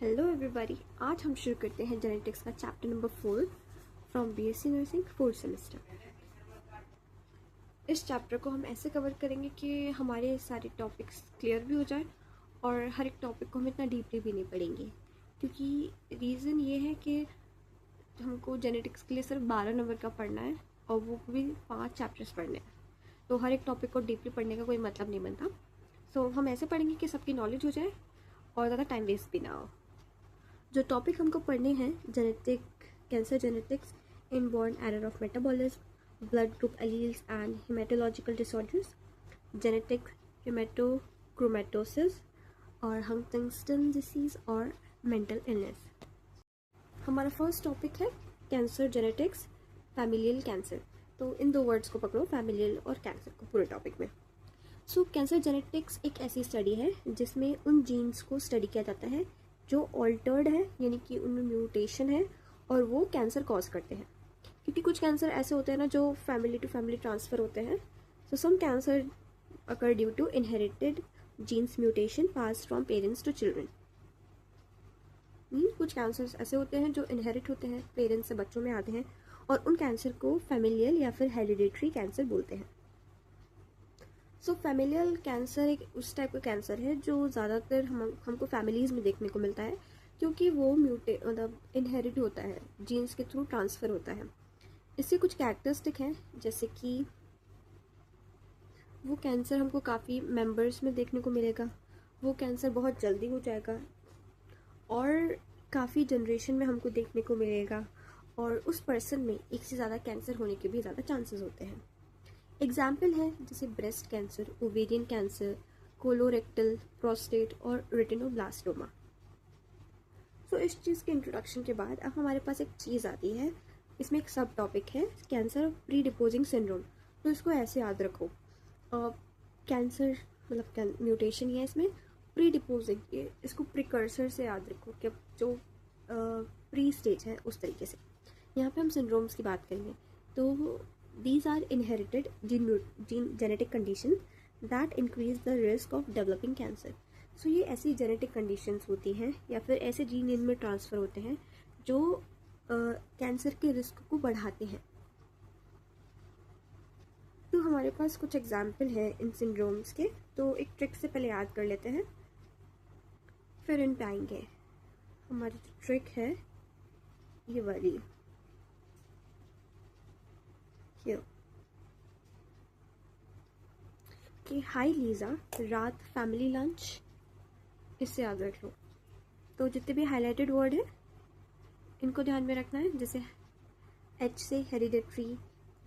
Hello everybody. आज हम शुरू करते हैं जेनेटिक्स का chapter number 4 from BSc nursing 4th semester. इस चैप्टर को हम ऐसे कवर करेंगे कि हमारे सारे टॉपिक्स क्लियर भी हो जाए और हर एक टॉपिक को हम इतना डीपली भी नहीं पढ़ेंगे, क्योंकि रीज़न ये है कि हमको जेनेटिक्स के लिए सिर्फ 12 नंबर का पढ़ना है और वो भी 5 चैप्टर्स पढ़ने हैं, तो हर एक टॉपिक को डीपली पढ़ने का कोई मतलब नहीं बनता। सो हम ऐसे पढ़ेंगे कि सबकी नॉलेज हो जाए और ज़्यादा टाइम वेस्ट भी ना हो। जो टॉपिक हमको पढ़ने हैं, cancer genetics, inborn error of metabolism, blood group alleles and haematological disorders, genetic haemochromatosis और हंटिंगटन डिसीज और मेंटल इलनेस। हमारा फर्स्ट टॉपिक है कैंसर जेनेटिक्स, फैमिलियल कैंसर। तो इन दो वर्ड्स को पकड़ो, फैमिलियल और कैंसर को, पूरे टॉपिक में। कैंसर जेनेटिक्स एक ऐसी स्टडी है जिसमें उन जीन्स को स्टडी किया जाता है जो ऑल्टर्ड है, यानी कि उनमें म्यूटेशन है और वो कैंसर कॉज करते हैं। क्योंकि कुछ कैंसर ऐसे होते हैं ना जो फैमिली टू फैमिली ट्रांसफ़र होते हैं। Some cancer occur due to inherited genes mutation pass from parents to children. कुछ कैंसर्स ऐसे होते हैं जो इनहेरिट होते हैं, पेरेंट्स से बच्चों में आते हैं, और उन कैंसर को फैमिलियल या फिर हेरिडिटरी कैंसर बोलते हैं। फैमिलियल कैंसर एक उस टाइप का कैंसर है जो ज़्यादातर हमको फैमिलीज़ में देखने को मिलता है, क्योंकि वो मतलब इनहेरिट होता है, जीन्स के थ्रू ट्रांसफ़र होता है। इससे कुछ कैरेक्टरिस्टिक हैं, जैसे कि वो कैंसर हमको काफ़ी मेंबर्स में देखने को मिलेगा, वो कैंसर बहुत जल्दी हो जाएगा और काफ़ी जनरेशन में हमको देखने को मिलेगा, और उस पर्सन में एक से ज़्यादा कैंसर होने के भी ज़्यादा चांसेस होते हैं। एग्जाम्पल है जैसे breast cancer, ovarian cancer, colorectal, prostate और रेटिनोब्लास्टोमा। इस चीज़ के इंट्रोडक्शन के बाद अब हमारे पास एक चीज़ आती है, इसमें एक सब टॉपिक है कैंसर प्री डिपोजिंग सिंड्रोम। तो इसको ऐसे याद रखो, कैंसर मतलब म्यूटेशन ही है इसमें, प्री डिपोजिंग, इसको प्रिकर्सर से याद रखो कि जो प्री स्टेज है उस तरीके से। यहाँ पे हम सिंड्रोम्स की बात करेंगे। तो these are inherited genetic conditions that increase the risk of developing cancer। ये ऐसी जेनेटिक कंडीशंस होती हैं या फिर ऐसे जीन इनमें ट्रांसफ़र होते हैं जो कैंसर के रिस्क को बढ़ाते हैं। तो हमारे पास कुछ एग्जाम्पल है इन सिंड्रोम्स के, तो एक ट्रिक से पहले याद कर लेते हैं, फिर इन पे आएंगे। हमारी ट्रिक है ये वाली, कि हाय लीज़ा, रात फैमिली लंच, इससे याद रख लो। तो जितने भी हाईलाइटेड वर्ड है इनको ध्यान में रखना है, जैसे H से हेरिडिटरी,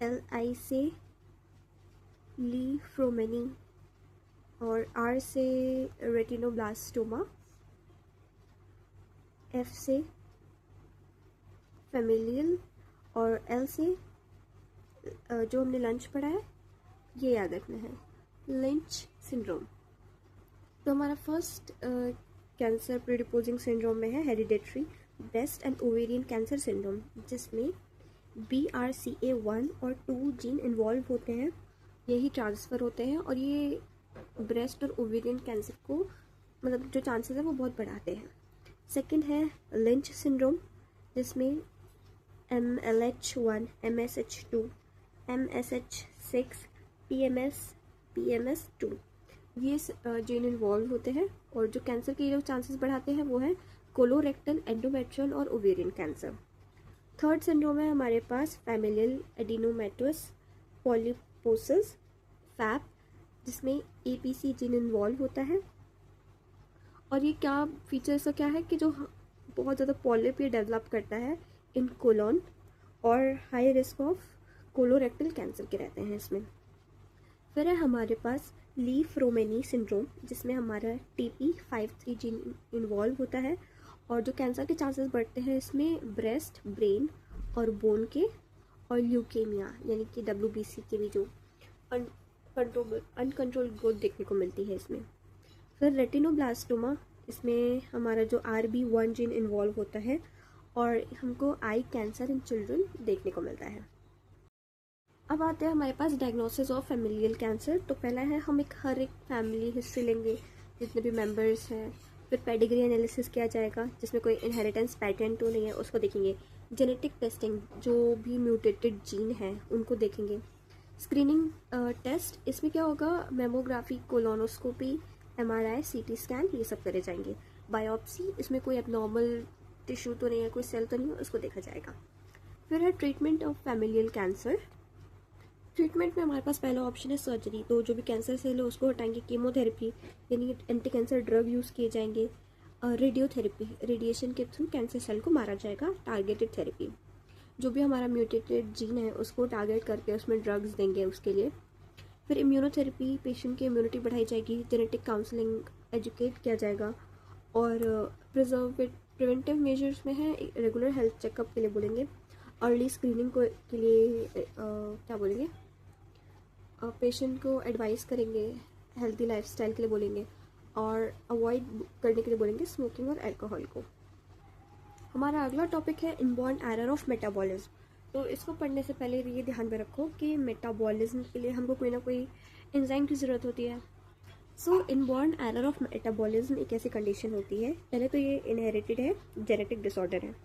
LI से लीफ्रोमेनी और R से रेटिनोब्लास्टोमा, F से फैमिलियल और L से जो हमने लंच पढ़ा है ये याद रखना है, लिंच सिंड्रोम। तो हमारा फर्स्ट कैंसर प्रीडिपोजिंग सिंड्रोम में है hereditary breast and ovarian cancer syndrome, जिसमें BRCA1 और 2 जीन इन्वॉल्व होते हैं, यही ट्रांसफ़र होते हैं और ये ब्रेस्ट और ओवेरियन कैंसर को मतलब जो चांसेस है वो बहुत बढ़ाते हैं। सेकंड है लिंच सिंड्रोम, जिसमें MLH1, MSH2, MSH6, PMS2 ये जीन इन्वॉल्व होते हैं, और जो कैंसर के जो चांसेस बढ़ाते हैं वो है कोलोरेक्टल, एंडोमेट्रियल और ओवेरियन कैंसर। थर्ड सिंड्रोम है हमारे पास फैमिलियल एडिनोमेटोस पॉलीपोसिस, फैप, जिसमें APC जीन इन्वॉल्व होता है। और ये क्या फीचर इसका क्या है कि जो बहुत ज़्यादा पॉलिप ये डेवलप करता है इन कोलोन, और high risk of colorectal cancer के रहते हैं इसमें। फिर है हमारे पास लीफ्रोमेनी सिंड्रोम, जिसमें हमारा TP53 जीन इन्वॉल्व होता है, और जो कैंसर के चांसेस बढ़ते हैं इसमें ब्रेस्ट, ब्रेन और बोन के, और ल्यूकेमिया यानी कि WBC के भी जो अनकंट्रोल ग्रोथ देखने को मिलती है इसमें। फिर रेटिनोब्लास्टोमा, इसमें हमारा जो RB1 जीन इन्वॉल्व होता है और हमको आई कैंसर इन चिल्ड्रन देखने को मिलता है। अब आते हैं हमारे पास डायग्नोसिस ऑफ फैमिलियल कैंसर। तो पहला है हम हर एक फैमिली हिस्ट्री लेंगे, जितने भी मेंबर्स हैं फिर पेडिग्री एनालिसिस किया जाएगा जिसमें कोई इनहेरिटेंस पैटर्न तो नहीं है उसको देखेंगे। जेनेटिक टेस्टिंग, जो भी म्यूटेटेड जीन है उनको देखेंगे। स्क्रीनिंग टेस्ट, इसमें क्या होगा, mammography, colonoscopy, MRI, CT scan, ये सब करे जाएंगे। बायोप्सी, इसमें कोई एबनॉर्मल टिश्यू तो नहीं है, कोई सेल तो नहीं है, उसको देखा जाएगा। फिर है treatment of familial cancer. Treatment में हमारे पास पहला ऑप्शन है सर्जरी, तो जो भी कैंसर सेल है उसको हटाएंगे। कीमोथेरेपी यानी एंटी कैंसर ड्रग यूज़ किए जाएंगे। रेडियोथेरेपी, रेडिएशन के थ्रू कैंसर सेल को मारा जाएगा। टारगेटेड थेरेपी, जो भी हमारा म्यूटेटेड जीन है उसको टारगेट करके उसमें ड्रग्स देंगे उसके लिए। फिर इम्यूनोथेरेपी, पेशेंट की इम्यूनिटी बढ़ाई जाएगी। जेनेटिक काउंसलिंग, एजुकेट किया जाएगा। और प्रिवेंटिव मेजर्स में है रेगुलर हेल्थ चेकअप के लिए बोलेंगे। अर्ली स्क्रीनिंग को के लिए क्या बोलेंगे, पेशेंट को एडवाइस करेंगे। हेल्दी लाइफस्टाइल के लिए बोलेंगे और अवॉइड करने के लिए बोलेंगे स्मोकिंग और अल्कोहल को। हमारा अगला टॉपिक है इनबॉर्न एरर ऑफ मेटाबॉलिज्म। तो इसको पढ़ने से पहले ये ध्यान में रखो कि मेटाबॉलिज्म के लिए हमको कोई ना कोई एंजाइम की ज़रूरत होती है। सो इनबॉर्न एरर ऑफ मेटाबॉलिज्म एक ऐसी कंडीशन होती है, पहले तो ये इनहेरिटेड है, जेनेटिक डिसऑर्डर है।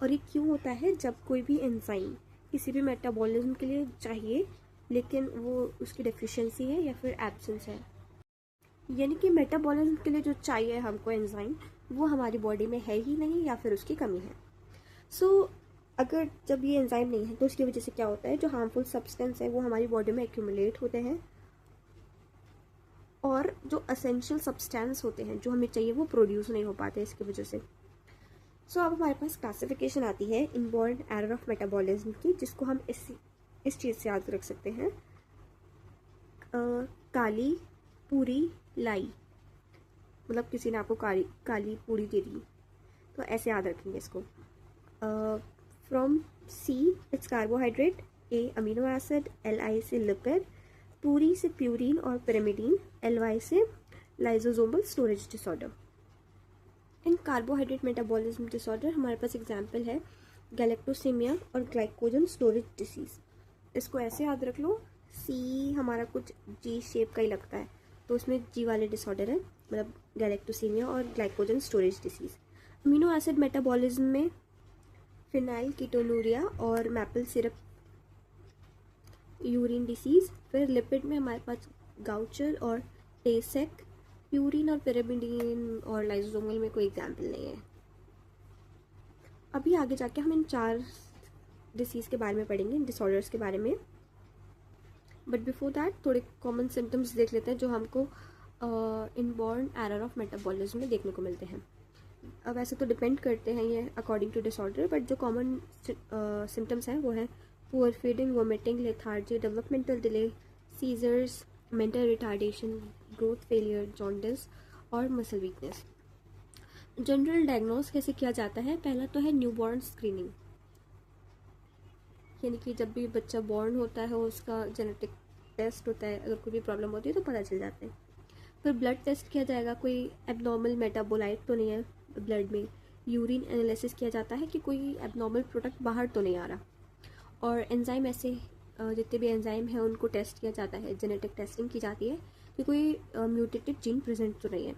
और ये क्यों होता है, जब कोई भी एंजाइम किसी भी मेटाबॉलिज्म के लिए चाहिए लेकिन वो उसकी डेफिशिएंसी है या फिर एब्सेंस है, यानी कि मेटाबॉलिज्म के लिए जो चाहिए हमको एंजाइम वो हमारी बॉडी में है ही नहीं या फिर उसकी कमी है। सो अगर जब ये एंजाइम नहीं है तो उसकी वजह से क्या होता है, जो हार्मफुल सब्सटेंस है वो हमारी बॉडी में एक्यूमुलेट होते हैं और जो असेंशियल सब्सटेंस होते हैं जो हमें चाहिए वो प्रोड्यूस नहीं हो पाते इसकी वजह से। सो अब हमारे पास क्लासिफिकेशन आती है इनबॉर्न एरर ऑफ मेटाबॉलिज्म की, जिसको हम इस चीज़ से याद रख सकते हैं। काली पूरी लाई, मतलब किसी ने आपको काली पूरी दे दी तो ऐसे याद रखेंगे इसको। From see it's carbohydrate, A amino acid, LI से लिपिड, पूरी से प्यूरिन और पिरामिडीन, LY से लाइसोसोमल स्टोरेज डिसऑर्डर। इन कार्बोहाइड्रेट मेटाबॉलिज्म डिसऑर्डर हमारे पास एग्जाम्पल है गैलेक्टोसीमिया और ग्लाइकोजन स्टोरेज डिसीज। इसको ऐसे याद रख लो, सी हमारा कुछ G शेप का ही लगता है तो उसमें G वाले डिसऑर्डर है, मतलब गैलेक्टोसीमिया और glycogen storage disease. Amino acid metabolism में फिनाइल कीटोनूरिया और मैपल सिरप यूरिन डिसीज। फिर लिपिड में हमारे पास गाउचर और टेसेक। प्यूरिन और पिरामिडीन और लाइसोसोमल में कोई एग्जाम्पल नहीं है। अभी आगे जाके हम इन 4 डिसीज़ के बारे में पढ़ेंगे, डिसऑर्डर्स के बारे में। बट बिफोर दैट थोड़े कॉमन सिम्टम्स देख लेते हैं जो हमको इनबॉर्न एरर ऑफ मेटाबॉलिज्म में देखने को मिलते हैं। अब ऐसे तो डिपेंड करते हैं ये अकॉर्डिंग टू डिसऑर्डर, बट जो कॉमन सिम्टम्स हैं वो हैं poor feeding, vomiting, lethargy, developmental delay, seizures, mental retardation, growth failure, jaundice और मसल वीकनेस। जनरल डायग्नोस कैसे किया जाता है, पहला तो है न्यूबॉर्न स्क्रीनिंग, यानी कि जब भी बच्चा बॉर्न होता है उसका जेनेटिक टेस्ट होता है, अगर कोई भी प्रॉब्लम होती है तो पता चल जाता है। फिर ब्लड टेस्ट किया जाएगा, कोई एबनॉर्मल मेटाबोलाइट तो नहीं है ब्लड में। यूरिन एनालिसिस किया जाता है कि कोई एबनॉर्मल प्रोडक्ट बाहर तो नहीं आ रहा। और एंजाइम, ऐसे जितने भी एंजाइम हैं उनको टेस्ट किया जाता है, जेनेटिक टेस्टिंग की जाती है कि कोई म्यूटेटेड जीन प्रेजेंट तो नहीं है।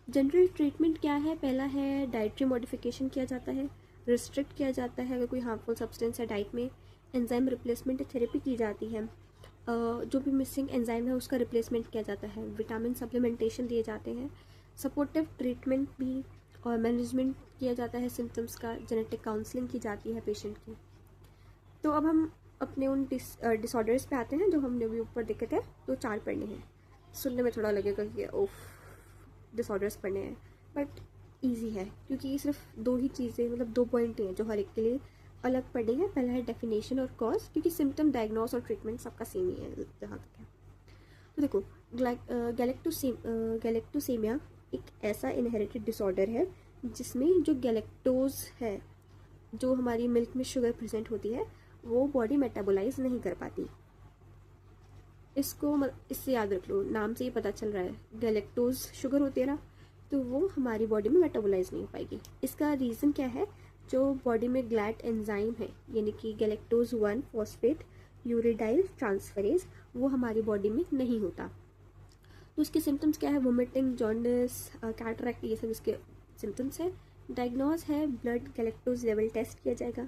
जनरल ट्रीटमेंट क्या है, पहला है डाइटरी मॉडिफिकेशन किया जाता है, रिस्ट्रिक्ट किया जाता है अगर कोई हार्मफुल सब्सटेंस है डाइट में। एंजाइम रिप्लेसमेंट थेरेपी की जाती है, जो भी मिसिंग एंजाइम है उसका रिप्लेसमेंट किया जाता है। विटामिन सप्लीमेंटेशन दिए जाते हैं। सपोर्टिव ट्रीटमेंट भी और मैनेजमेंट किया जाता है सिम्टम्स का। जेनेटिक काउंसलिंग की जाती है पेशेंट की। तो अब हम अपने उन डिसऑर्डर्स पे आते हैं जो हमने अभी ऊपर देखे थे। तो 4 पढ़ने हैं, सुनने में थोड़ा लगेगा कि ओफ डिसऑर्डर्स पढ़ने हैं, बट ईजी है क्योंकि सिर्फ 2 ही चीज़ें, मतलब 2 पॉइंट हैं जो हर एक के लिए अलग पढ़नी है। पहला है डेफिनेशन और कॉज, क्योंकि सिम्टम, डायग्नोस और ट्रीटमेंट सबका सेम ही है जहाँ तक है। तो देखो, गैलेक्टोसेमिया एक ऐसा इनहेरिटेड डिसऑर्डर है जिसमें जो गैलेक्टोज है, जो हमारी मिल्क में शुगर प्रेजेंट होती है, वो बॉडी मेटाबोलाइज नहीं कर पाती। इससे याद रख लो, नाम से ही पता चल रहा है गैलेक्टोज शुगर होती है ना, तो वो हमारी बॉडी में मेटाबोलाइज नहीं हो पाएगी। इसका रीज़न क्या है, जो बॉडी में ग्लैट एंजाइम है, यानी कि गैलेक्टोज 1 फॉस्फेट यूरिडाइल ट्रांसफरेज, वो हमारी बॉडी में नहीं होता। तो इसके सिम्टम्स क्या है, वोमिटिंग, जॉन्डिस, कैटरैक्ट, ये सब इसके सिम्टम्स है। डायग्नोज है, ब्लड गैलेक्टोज लेवल टेस्ट किया जाएगा,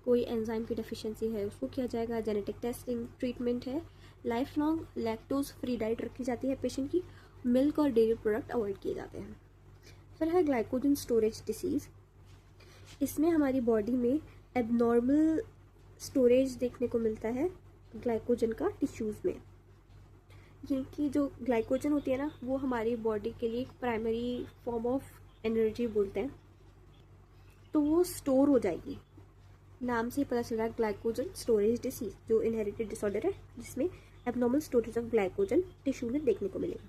कोई एंजाइम की डेफिशिएंसी है उसको किया जाएगा, जेनेटिक टेस्टिंग। ट्रीटमेंट है, life long lactose free diet रखी जाती है पेशेंट की, मिल्क और डेयरी प्रोडक्ट अवॉइड किए जाते हैं। फिर है ग्लाइकोजन स्टोरेज डिसीज़। इसमें हमारी बॉडी में एबनॉर्मल स्टोरेज देखने को मिलता है ग्लाइकोजन का टिश्यूज़ में। यानी कि जो ग्लाइकोजन होती है ना, वो हमारी बॉडी के लिए एक प्राइमरी फॉर्म ऑफ एनर्जी बोलते हैं, तो वो स्टोर हो जाएगी। नाम से ही पता चल रहा है ग्लाइकोजन स्टोरेज डिसीज, जो इनहेरिटेड डिसऑर्डर है जिसमें abnormal storage of glycogen tissue में देखने को मिलेगा।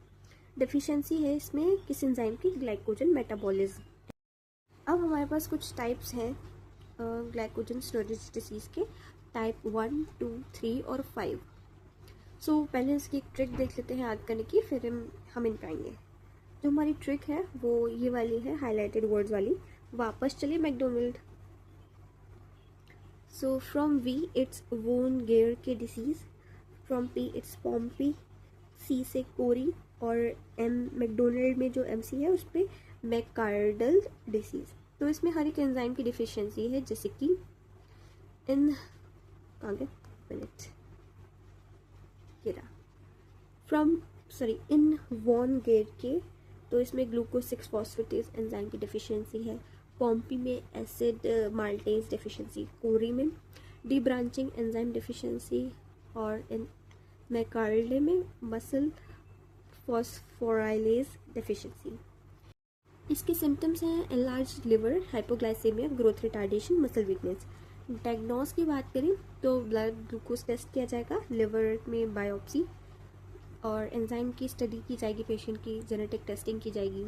डेफिशिएंसी है इसमें किस एंजाइम की, ग्लाइकोजन मेटाबॉलिज्म। अब हमारे पास कुछ टाइप्स हैं ग्लाइकोजन स्टोरेज डिसीज के, टाइप 1, 2, 3 और 5। सो पहले इसकी एक ट्रिक देख लेते हैं याद करने की, फिर हम इन पाएंगे। जो हमारी ट्रिक है वो ये वाली है, हाईलाइटेड वर्ड्स वाली। वापस चलिए McDonald. So from V it's von Gierke disease, from P it's Pompe, C से कोरी, और एम मैकडोनल्ड में जो एम सी है उस पर मैकार्डल डिसीज़। तो इसमें हर एक एंजाइम की डिफिशियंसी है, जैसे कि इन आगे मिनट इन वॉन गेयर के, तो इसमें ग्लूकोज 6 फॉस्फेटेज एंजाइम की डिफिशियंसी है। पॉम्पी में एसिड माल्टेज डिफिशियंसी, कोरी में डी ब्रांचिंग एंजाइम डिफिशियंसी, और इन मैकार्डे में मसल फॉस्फोराइलेज डिफिशियंसी। इसके सिम्टम्स हैं enlarge liver, hypoglycaemia, growth retardation, muscle weakness. Diagnose की बात करें तो ब्लड ग्लूकोज टेस्ट किया जाएगा, लिवर में बायोप्सी, और एंजाइम की स्टडी की जाएगी पेशेंट की, जेनेटिक टेस्टिंग की जाएगी।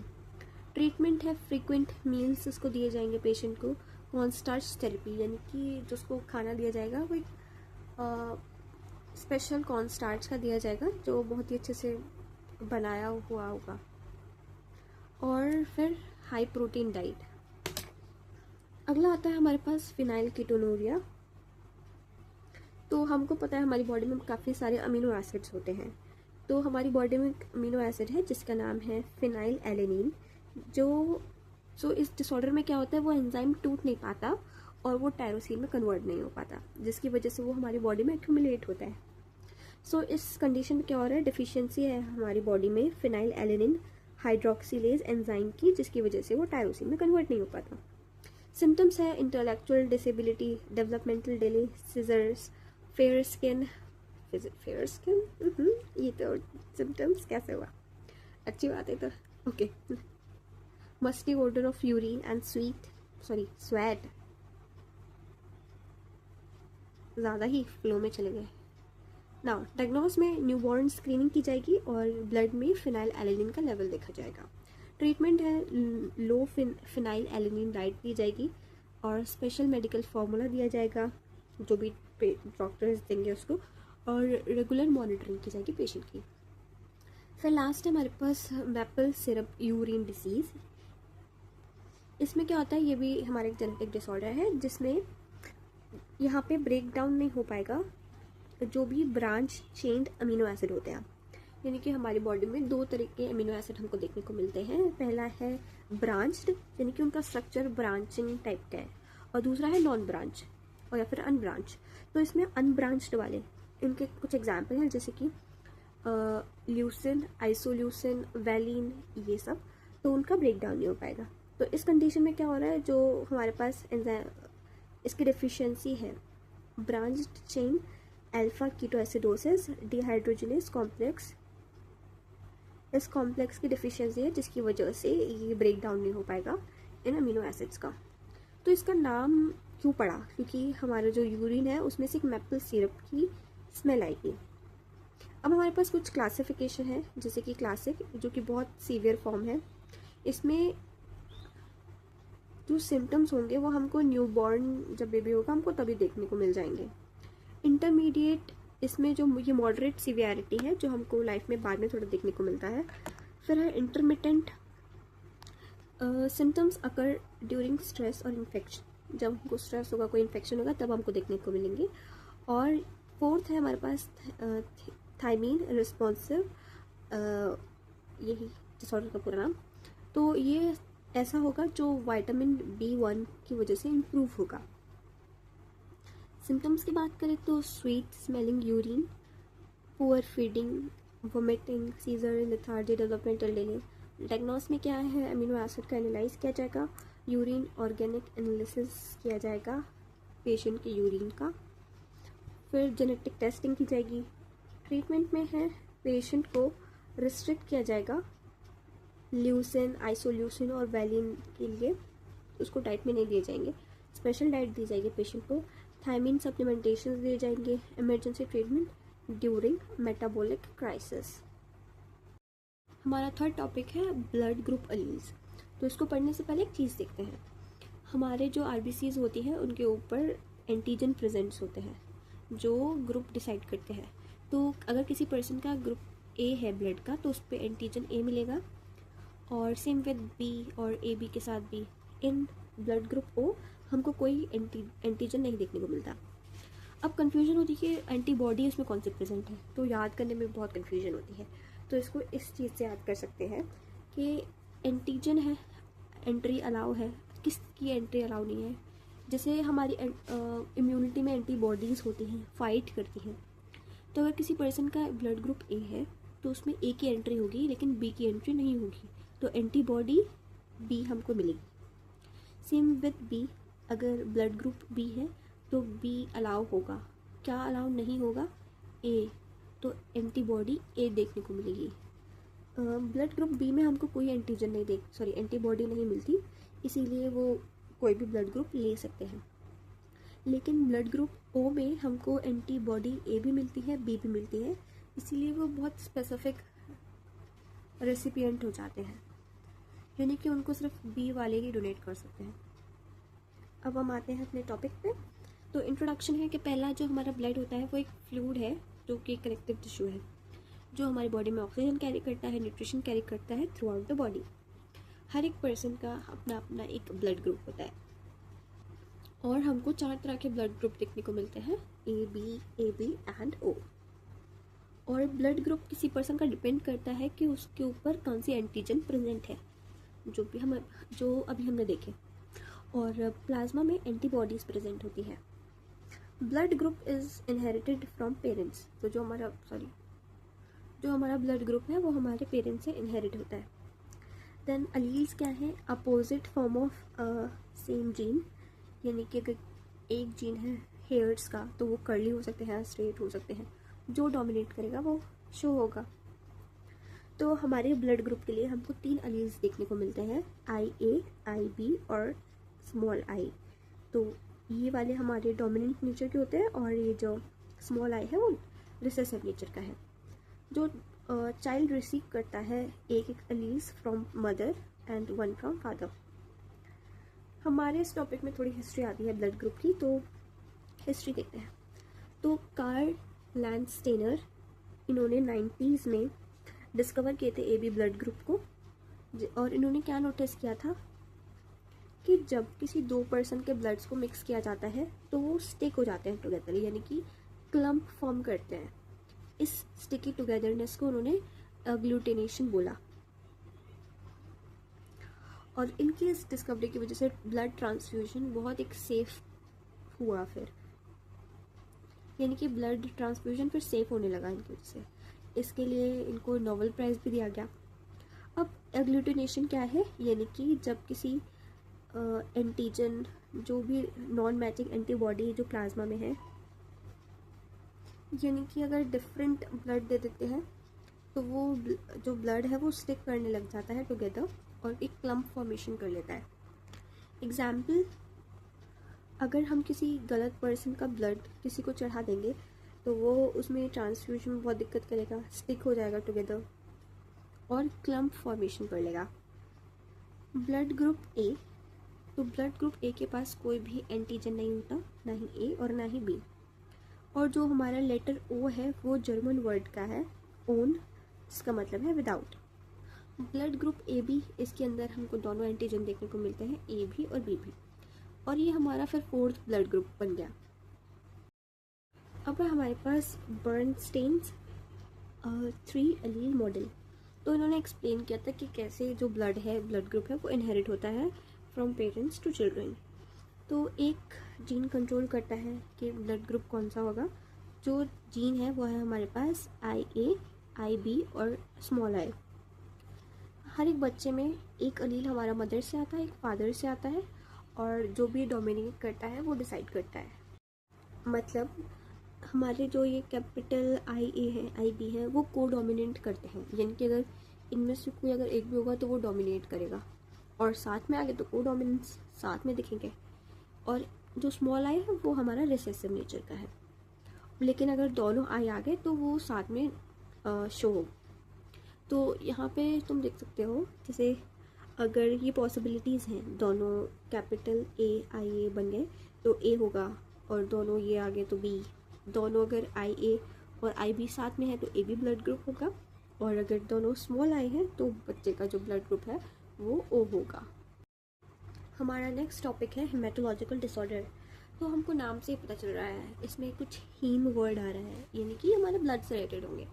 ट्रीटमेंट है, फ्रीक्वेंट मील्स उसको दिए जाएंगे पेशेंट को, कॉर्नस्टार्च थेरेपी, यानी कि जो उसको खाना दिया जाएगा वो एक स्पेशल कॉर्नस्टार्च का दिया जाएगा जो बहुत ही अच्छे से बनाया हुआ होगा। और फिर हाई प्रोटीन डाइट। अगला आता है हमारे पास फिनाइल कीटोनूरिया। तो हमको पता है हमारी बॉडी में काफ़ी सारे अमीनो एसिड्स होते हैं, तो हमारी बॉडी में एक अमीनो एसिड है जिसका नाम है फिनाइल एलेनिन। जो इस डिसऑर्डर में क्या होता है, वो एंजाइम टूट नहीं पाता और वो टायरोसिन में कन्वर्ट नहीं हो पाता, जिसकी वजह से वो हमारी बॉडी में एक्यूमुलेट होता है। इस कंडीशन में क्या हो रहा है, डिफिशियंसी है हमारी बॉडी में फिनाइल एलेनिन हाइड्रोक्सीलेज एंजाइम की, जिसकी वजह से वो टायरोसिन में कन्वर्ट नहीं हो पाता। सिम्टम्स है intellectual disability, developmental delay, seizures, fair skin. ये तो सिम्टम्स कैसे हुआ, अच्छी बात है तो okay. Musty odour of urine and sweat, ज़्यादा ही फ्लो में चले गए। नाउ डायग्नोस में न्यूबॉर्न स्क्रीनिंग की जाएगी और ब्लड में फिनाइल एलेनिन का लेवल देखा जाएगा। ट्रीटमेंट है, लो फिनाइल एलेनिन डाइट दी जाएगी और स्पेशल मेडिकल फार्मूला दिया जाएगा जो भी डॉक्टर्स देंगे उसको, और रेगुलर मॉनिटरिंग की जाएगी पेशेंट की। फिर लास्ट है हमारे पास मैपल सिरप यूरिन डिसीज़। इसमें क्या होता है, ये भी हमारा एक जेनेटिक डिसऑर्डर है जिसमें यहाँ पे ब्रेक डाउन नहीं हो पाएगा जो भी ब्रांच चेन्ड अमीनो एसिड होते हैं। यानी कि हमारी बॉडी में दो तरह के अमीनो एसिड हमको देखने को मिलते हैं। पहला है ब्रांच्ड, यानी कि उनका स्ट्रक्चर ब्रांचिंग टाइप का है, और दूसरा है नॉन ब्रांच और या फिर अनब्रांच। तो इसमें अनब्रांच्ड वाले इनके कुछ एग्जाम्पल हैं, जैसे कि ल्यूसिन, आइसोल्यूसिन, वैलिन, ये सब, तो उनका ब्रेक डाउन नहीं हो पाएगा। तो इस कंडीशन में क्या हो रहा है, जो हमारे पास इसकी डेफिशिएंसी है branched chain alpha ketoacidosis dehydrogenase complex, इस कॉम्प्लेक्स की डेफिशिएंसी है जिसकी वजह से ये ब्रेक डाउन नहीं हो पाएगा इन अमीनो एसिड्स का। तो इसका नाम क्यों पड़ा, क्योंकि हमारा जो यूरिन है उसमें से एक मैपल सिरप की स्मेल आएगी। अब हमारे पास कुछ क्लासिफिकेशन है, जैसे कि क्लासिक, जो कि बहुत सीवियर फॉर्म है। इसमें जो सिम्टम्स होंगे वो हमको न्यूबॉर्न जब बेबी होगा हमको तभी देखने को मिल जाएंगे। इंटरमीडिएट, इसमें जो ये मॉडरेट सीवियरिटी है जो हमको लाइफ में बाद में थोड़ा देखने को मिलता है। फिर है इंटरमिटेंट, सिम्टम्स अकर ड्यूरिंग स्ट्रेस और इन्फेक्शन, जब हमको स्ट्रेस होगा, कोई इन्फेक्शन होगा, तब हमको देखने को मिलेंगे। और फोर्थ है हमारे पास थायमीन रिस्पॉन्सिव यही डिसऑर्डर का पूरा नाम। तो ये ऐसा होगा जो विटामिन B1 की वजह से इम्प्रूव होगा। सिम्टम्स की बात करें तो sweet smelling urine, poor feeding, vomiting, seizure, lethargy, developmental delay. Diagnose में क्या है, अमीनो एसिड का एनालाइज किया जाएगा, यूरिन ऑर्गेनिक एनालिसिस किया जाएगा पेशेंट के यूरिन का, फिर जेनेटिक टेस्टिंग की जाएगी। ट्रीटमेंट में है पेशेंट को रिस्ट्रिक्ट किया जाएगा ल्यूसिन, आइसोल्यूसिन और वैलिन के लिए, उसको डाइट में नहीं दिए जाएंगे। स्पेशल डाइट दी जाएगी पेशेंट को। थायमिन सप्लीमेंटेशन दिए जाएंगे। Emergency treatment during metabolic crisis. हमारा थर्ड टॉपिक है ब्लड ग्रुप अलील्स। तो इसको पढ़ने से पहले एक चीज़ देखते हैं, हमारे जो RBCs होती हैं उनके ऊपर एंटीजन प्रेजेंट्स होते हैं जो ग्रुप डिसाइड करते हैं। तो अगर किसी पर्सन का ग्रुप A है ब्लड का तो उस पर एंटीजन A मिलेगा, और सेम विद B और AB के साथ भी। इन ब्लड ग्रुप O हमको कोई एंटीजन नहीं देखने को मिलता। अब कन्फ्यूजन होती है कि एंटीबॉडी उसमें कौन से प्रेजेंट है, तो याद करने में बहुत कन्फ्यूजन होती है। तो इसको इस चीज़ से याद कर सकते हैं कि एंटीजन है, एंट्री अलाउ है, किसकी एंट्री अलाउ नहीं है। जैसे हमारी इम्यूनिटी में एंटीबॉडीज़ होती हैं, फाइट करती हैं। तो अगर किसी पर्सन का ब्लड ग्रुप A है तो उसमें A की एंट्री होगी लेकिन B की एंट्री नहीं होगी, तो एंटीबॉडी B हमको मिलेगी। सेम विद B, अगर ब्लड ग्रुप B है तो B अलाउ होगा, क्या अलाउ नहीं होगा, A, तो एंटीबॉडी A देखने को मिलेगी। ब्लड ग्रुप B में हमको कोई एंटीबॉडी नहीं मिलती, इसीलिए वो कोई भी ब्लड ग्रुप ले सकते हैं। लेकिन ब्लड ग्रुप O में हमको एंटीबॉडी A भी मिलती है, B भी मिलती है, इसीलिए वो बहुत स्पेसिफिक रेसिपिएंट हो जाते हैं, यानी कि उनको सिर्फ B वाले ही डोनेट कर सकते हैं। अब हम आते हैं अपने टॉपिक पे। तो इंट्रोडक्शन है कि पहला जो हमारा ब्लड होता है वो एक फ्लूइड है जो कि कनेक्टिव टिश्यू है, जो हमारी बॉडी में ऑक्सीजन कैरी करता है, न्यूट्रिशन कैरी करता है थ्रू आउट द बॉडी। हर एक पर्सन का अपना अपना एक ब्लड ग्रुप होता है, और हमको 4 तरह के ब्लड ग्रुप देखने को मिलते हैं, AB एंड O। और ब्लड ग्रुप किसी पर्सन का डिपेंड करता है कि उसके ऊपर कौन सी एंटीजन प्रेजेंट है, जो अभी हमने देखे। और प्लाज्मा में एंटीबॉडीज़ प्रेजेंट होती है। Blood group is inherited from parents. तो जो हमारा ब्लड ग्रुप है वो हमारे पेरेंट्स से इनहेरिट होता है। देन अलील्स क्या है, opposite form of same gene, यानी कि अगर एक जीन है हेयर्स का तो वो कर्ली हो सकते हैं, स्ट्रेट हो सकते हैं, जो डोमिनेट करेगा वो शो होगा। तो हमारे ब्लड ग्रुप के लिए हमको 3 अलील्स देखने को मिलते हैं, IA, IB और स्मॉल I। तो ये वाले हमारे डोमिनेंट नेचर के होते हैं, और ये जो स्मॉल I है वो रिसेसिव नेचर का है। जो चाइल्ड रिसीव करता है एक alleles from mother and 1 from father. हमारे इस टॉपिक में थोड़ी हिस्ट्री आती है ब्लड ग्रुप की, तो हिस्ट्री देखते हैं। तो कार्ल लैंडस्टेनर, इन्होंने 90s में डिस्कवर किए थे AB ब्लड ग्रुप को, और इन्होंने क्या नोटिस किया था कि जब किसी 2 पर्सन के ब्लड्स को मिक्स किया जाता है तो वो स्टिक हो जाते हैं टुगेदर, यानी कि क्लम्प फॉर्म करते हैं। इस स्टिकी टुगेदरनेस को उन्होंने अग्लूटिनेशन बोला, और इनकी इस डिस्कवरी की वजह से ब्लड ट्रांसफ्यूजन बहुत एक सेफ हुआ, फिर यानी कि ब्लड ट्रांसफ्यूजन फिर सेफ होने लगा इनकी वजह से। इसके लिए इनको नोबेल प्राइज़ भी दिया गया। अब एग्लूटिनेशन क्या है, यानी कि जब किसी एंटीजन, जो भी नॉन मैचिंग एंटीबॉडी जो प्लाज्मा में है, यानी कि अगर डिफरेंट ब्लड दे देते हैं तो वो जो ब्लड है वो स्टिक करने लग जाता है टुगेदर और एक क्लम्प फॉर्मेशन कर लेता है। एग्जाम्पल, अगर हम किसी गलत पर्सन का ब्लड किसी को चढ़ा देंगे तो वो उसमें ट्रांसफ्यूजन में बहुत दिक्कत करेगा, स्टिक हो जाएगा टुगेदर और क्लम्प फॉर्मेशन कर लेगा। ब्लड ग्रुप A, तो ब्लड ग्रुप A के पास कोई भी एंटीजन नहीं होता, ना ही A और ना ही B। और जो हमारा लेटर O है वो जर्मन वर्ड का है, ओन, इसका मतलब है विदाउट। ब्लड ग्रुप AB, इसके अंदर हमको दोनों एंटीजन देखने को मिलते हैं, AB और BB, और ये हमारा फिर 4th ब्लड ग्रुप बन गया। अब है हमारे पास बर्नस्टेन्स 3 एलील मॉडल। तो इन्होंने एक्सप्लेन किया था कि कैसे जो ब्लड है, ब्लड ग्रुप है, वो इनहेरिट होता है फ्रॉम पेरेंट्स टू चिल्ड्रन। तो एक जीन कंट्रोल करता है कि ब्लड ग्रुप कौन सा होगा। जो जीन है वो है हमारे पास IA, IB और स्मॉल आई। हर एक बच्चे में एक अलील हमारा मदर से आता है, एक फादर से आता है, और जो भी डोमिनेट करता है वो डिसाइड करता है। मतलब हमारे जो ये कैपिटल IA है, IB है, वो को डोमिनेट करते हैं, यानी कि अगर इनमें से कोई अगर एक भी होगा तो वो डोमिनेट करेगा, और साथ में आगे तो को डोमिनेंस साथ में दिखेंगे। और जो स्मॉल आई है वो हमारा रिसेसिव नेचर का है, लेकिन अगर दोनों आई आ गए तो वो साथ में शो हो। तो यहाँ पे तुम देख सकते हो, जैसे अगर ये पॉसिबिलिटीज़ हैं, दोनों कैपिटल IA बन गए तो A होगा, और दोनों ये आ गए तो B। दोनों अगर IA और IB साथ में है तो AB ब्लड ग्रुप होगा, और अगर दोनों स्मॉल आई हैं तो बच्चे का जो ब्लड ग्रुप है वो O होगा। हमारा नेक्स्ट टॉपिक है हेमेटोलॉजिकल डिसऑर्डर। तो हमको नाम से ही पता चल रहा है, इसमें कुछ हीम वर्ड आ रहा है, यानी कि हमारे ब्लड से रिलेटेड होंगे।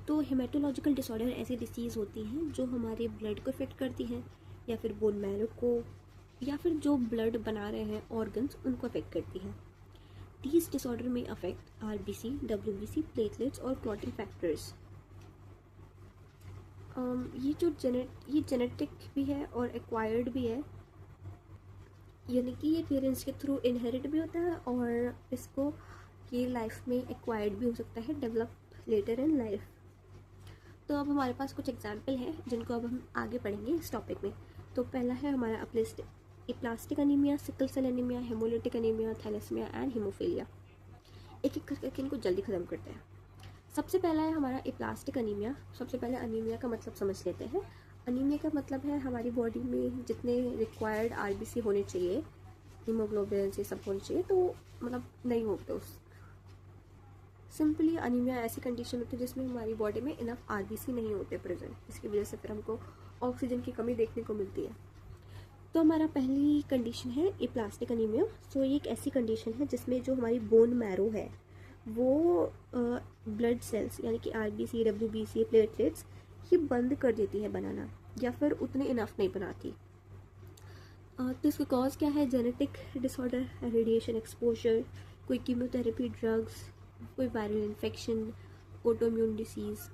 तो हेमेटोलॉजिकल डिसऑर्डर ऐसी डिसीज़ होती हैं जो हमारे ब्लड को इफेक्ट करती हैं, या फिर बोन मैरो को, या फिर जो ब्लड बना रहे हैं ऑर्गन्स, उनको अफेक्ट करती हैं। दीज डिसऑर्डर में अफेक्ट RBC, WBC, प्लेटलेट्स और क्लॉटिंग फैक्टर्स। ये जेनेटिक भी है और एक्वायर्ड भी है, यानी कि ये पेरेंट्स के थ्रू इनहेरिट भी होता है, और इसको ये लाइफ में एक्वायर्ड भी हो सकता है, डेवलप लेटर इन लाइफ। तो अब हमारे पास कुछ एग्जाम्पल हैं जिनको अब हम आगे पढ़ेंगे इस टॉपिक में। तो पहला है हमारा aplastic anaemia, sickle cell anaemia, haemolytic anaemia, thalassaemia and haemophilia. एक एक करके इनको जल्दी ख़त्म करते हैं। सबसे पहला है हमारा एप्लास्टिक अनीमिया। सबसे पहले अनीमिया का मतलब समझ लेते हैं। अनीमिया का मतलब है हमारी बॉडी में जितने रिक्वायर्ड RBC होने चाहिए, हीमोग्लोबिन ये सब होने चाहिए, तो मतलब नहीं होते उस। सिंपली अनीमिया ऐसी कंडीशन होती है जिसमें हमारी बॉडी में इनफ RBC नहीं होते प्रेजेंट, इसकी वजह से फिर हमको ऑक्सीजन की कमी देखने को मिलती है। तो हमारा पहली कंडीशन है एप्लास्टिक अनीमिया। सो ये एक ऐसी कंडीशन है जिसमें जो हमारी बोन मैरो है वो ब्लड सेल्स यानी कि RBC, WBC, प्लेटलेट्स ये बंद कर देती है बनाना, या फिर उतने इनफ नहीं बनाती। तो इसका कॉज क्या है? जेनेटिक डिसऑर्डर, रेडिएशन एक्सपोजर, कोई कीमोथेरेपी ड्रग्स, कोई viral infection, autoimmune disease.